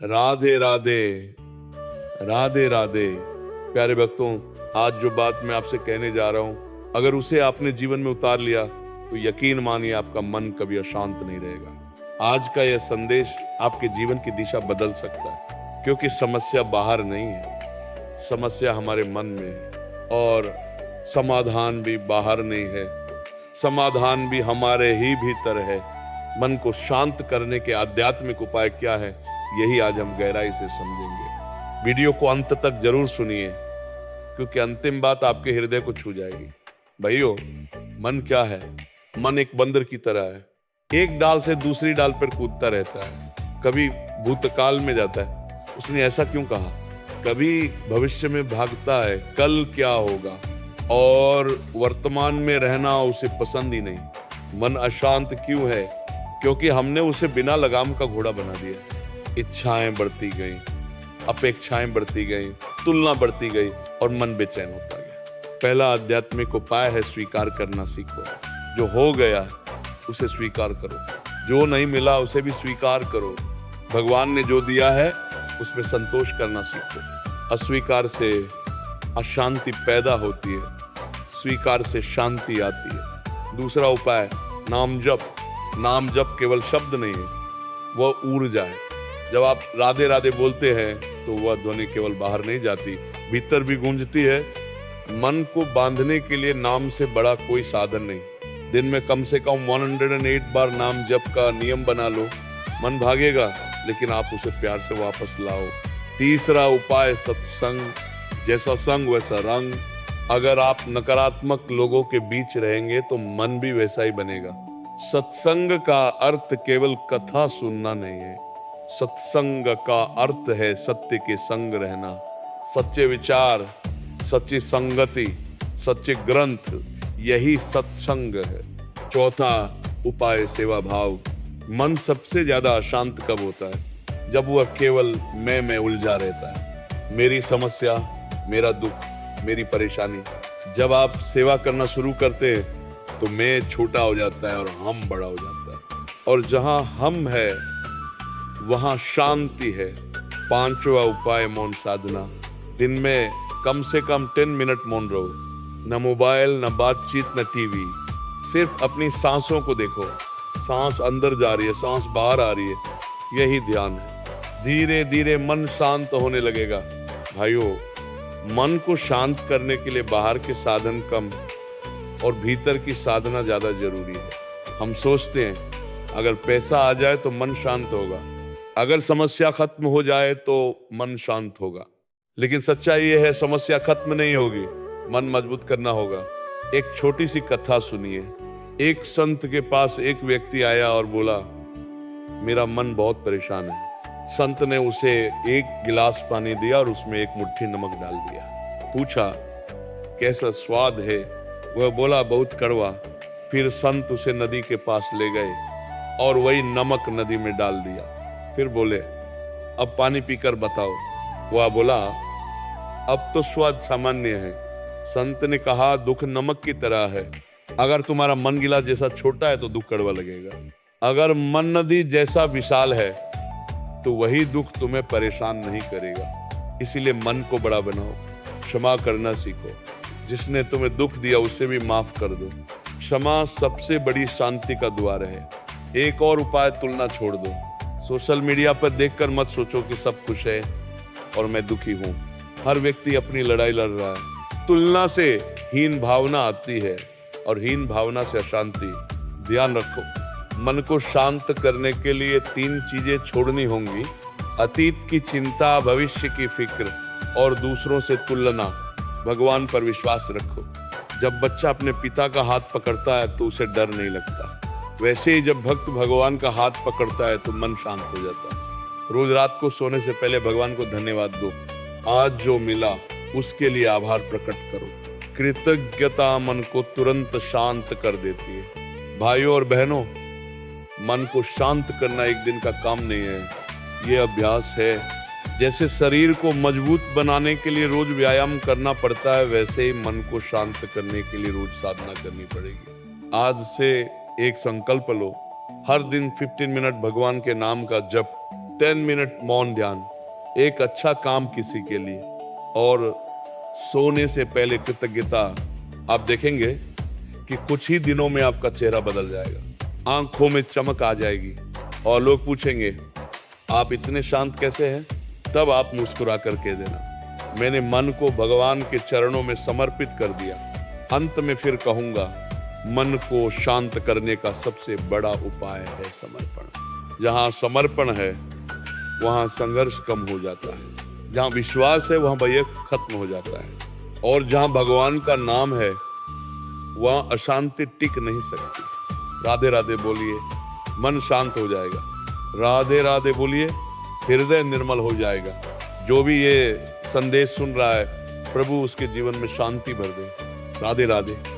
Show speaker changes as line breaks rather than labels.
राधे राधे, राधे राधे। प्यारे भक्तों, आज जो बात मैं आपसे कहने जा रहा हूं, अगर उसे आपने जीवन में उतार लिया तो यकीन मानिए आपका मन कभी अशांत नहीं रहेगा। आज का यह संदेश आपके जीवन की दिशा बदल सकता है, क्योंकि समस्या बाहर नहीं है, समस्या हमारे मन में है और समाधान भी बाहर नहीं है, समाधान भी हमारे ही भीतर है। मन को शांत करने के आध्यात्मिक उपाय क्या है, यही आज हम गहराई से समझेंगे। वीडियो को अंत तक जरूर सुनिए, क्योंकि अंतिम बात आपके हृदय को छू जाएगी। भाइयों, मन क्या है? मन एक बंदर की तरह है, एक डाल से दूसरी डाल पर कूदता रहता है। कभी भूतकाल में जाता है, उसने ऐसा क्यों कहा, कभी भविष्य में भागता है, कल क्या होगा, और वर्तमान में रहना उसे पसंद ही नहीं। मन अशांत क्यों है? क्योंकि हमने उसे बिना लगाम का घोड़ा बना दिया। इच्छाएं बढ़ती गई, अपेक्षाएं बढ़ती गई, तुलना बढ़ती गई और मन बेचैन होता गया। पहला आध्यात्मिक उपाय है स्वीकार करना सीखो। जो हो गया उसे स्वीकार करो, जो नहीं मिला उसे भी स्वीकार करो। भगवान ने जो दिया है उसमें संतोष करना सीखो। अस्वीकार से अशांति पैदा होती है, स्वीकार से शांति आती है। दूसरा उपाय नाम जप। नाम जप केवल शब्द नहीं है, वह ऊर्जा है। जब आप राधे राधे बोलते हैं तो वह ध्वनि केवल बाहर नहीं जाती, भीतर भी गूंजती है। मन को बांधने के लिए नाम से बड़ा कोई साधन नहीं। दिन में कम से कम 108 बार नाम जप का नियम बना लो। मन भागेगा, लेकिन आप उसे प्यार से वापस लाओ। तीसरा उपाय सत्संग। जैसा संग वैसा रंग। अगर आप नकारात्मक लोगों के बीच रहेंगे तो मन भी वैसा ही बनेगा। सत्संग का अर्थ केवल कथा सुनना नहीं है, सत्संग का अर्थ है सत्य के संग रहना। सच्चे विचार, सच्ची संगति, सच्चे ग्रंथ, यही सत्संग है। चौथा उपाय सेवा भाव। मन सबसे ज्यादा अशांत कब होता है? जब वह केवल मैं में उलझा रहता है। मेरी समस्या, मेरा दुख, मेरी परेशानी। जब आप सेवा करना शुरू करते हैं तो मैं छोटा हो जाता है और हम बड़ा हो जाता है, और जहां हम है वहां शांति है। पांचवा उपाय मौन साधना। दिन में कम से कम 10 मिनट मौन रहो। न मोबाइल, न बातचीत, न टीवी। सिर्फ अपनी सांसों को देखो। सांस अंदर जा रही है, सांस बाहर आ रही है, यही ध्यान है। धीरे धीरे मन शांत होने लगेगा। भाइयों, मन को शांत करने के लिए बाहर के साधन कम और भीतर की साधना ज्यादा जरूरी है। हम सोचते हैं अगर पैसा आ जाए तो मन शांत होगा, अगर समस्या खत्म हो जाए तो मन शांत होगा। लेकिन सच्चाई यह है, समस्या खत्म नहीं होगी, मन मजबूत करना होगा। एक छोटी सी कथा सुनिए। एक संत के पास एक व्यक्ति आया और बोला, मेरा मन बहुत परेशान है। संत ने उसे एक गिलास पानी दिया और उसमें एक मुट्ठी नमक डाल दिया। पूछा, कैसा स्वाद है? वह बोला, बहुत कड़वा। फिर संत उसे नदी के पास ले गए और वही नमक नदी में डाल दिया। फिर बोले, अब पानी पीकर बताओ। वह बोला, अब तो स्वाद सामान्य है। संत ने कहा, दुख नमक की तरह है। अगर तुम्हारा मन गिलास जैसा छोटा है तो दुख कड़वा लगेगा, अगर मन नदी जैसा विशाल है तो वही दुख तुम्हें परेशान नहीं करेगा। इसीलिए मन को बड़ा बनाओ, क्षमा करना सीखो। जिसने तुम्हें दुख दिया उसे भी माफ कर दो। क्षमा सबसे बड़ी शांति का द्वार है। एक और उपाय, तुलना छोड़ दो। सोशल मीडिया पर देखकर मत सोचो कि सब खुश है और मैं दुखी हूं। हर व्यक्ति अपनी लड़ाई लड़ रहा है। तुलना से हीन भावना आती है और हीन भावना से अशांति। ध्यान रखो, मन को शांत करने के लिए 3 चीजें छोड़नी होंगी। अतीत की चिंता, भविष्य की फिक्र और दूसरों से तुलना। भगवान पर विश्वास रखो। जब बच्चा अपने पिता का हाथ पकड़ता है तो उसे डर नहीं लगता, वैसे ही जब भक्त भगवान का हाथ पकड़ता है तो मन शांत हो जाता है। रोज रात को सोने से पहले भगवान को धन्यवाद दो। आज जो मिला उसके लिए आभार प्रकट करो। कृतज्ञता मन को तुरंत शांत कर देती है। भाइयों और बहनों, मन को शांत करना एक दिन का काम नहीं है, ये अभ्यास है। जैसे शरीर को मजबूत बनाने के लिए रोज व्यायाम करना पड़ता है, वैसे ही मन को शांत करने के लिए रोज साधना करनी पड़ेगी। आज से एक संकल्प लो, हर दिन 15 मिनट भगवान के नाम का जप 10 मिनट मौन ध्यान, एक अच्छा काम किसी के लिए, और सोने से पहले कृतज्ञता, आप देखेंगे कि कुछ ही दिनों में आपका चेहरा बदल जाएगा, आंखों में चमक आ जाएगी और लोग पूछेंगे आप इतने शांत कैसे हैं। तब आप मुस्कुरा कर कह देना मैंने मन को भगवान के चरणों में समर्पित कर दिया। अंत में फिर कहूंगा मन को शांत करने का सबसे बड़ा उपाय है समर्पण। जहां समर्पण है वहां संघर्ष कम हो जाता है, जहां विश्वास है वहां भय खत्म हो जाता है, और जहां भगवान का नाम है वहां अशांति टिक नहीं सकती। राधे राधे बोलिए, मन शांत हो जाएगा। राधे राधे बोलिए, हृदय निर्मल हो जाएगा। जो भी ये संदेश सुन रहा है, प्रभु उसके जीवन में शांति भर दे। राधे राधे।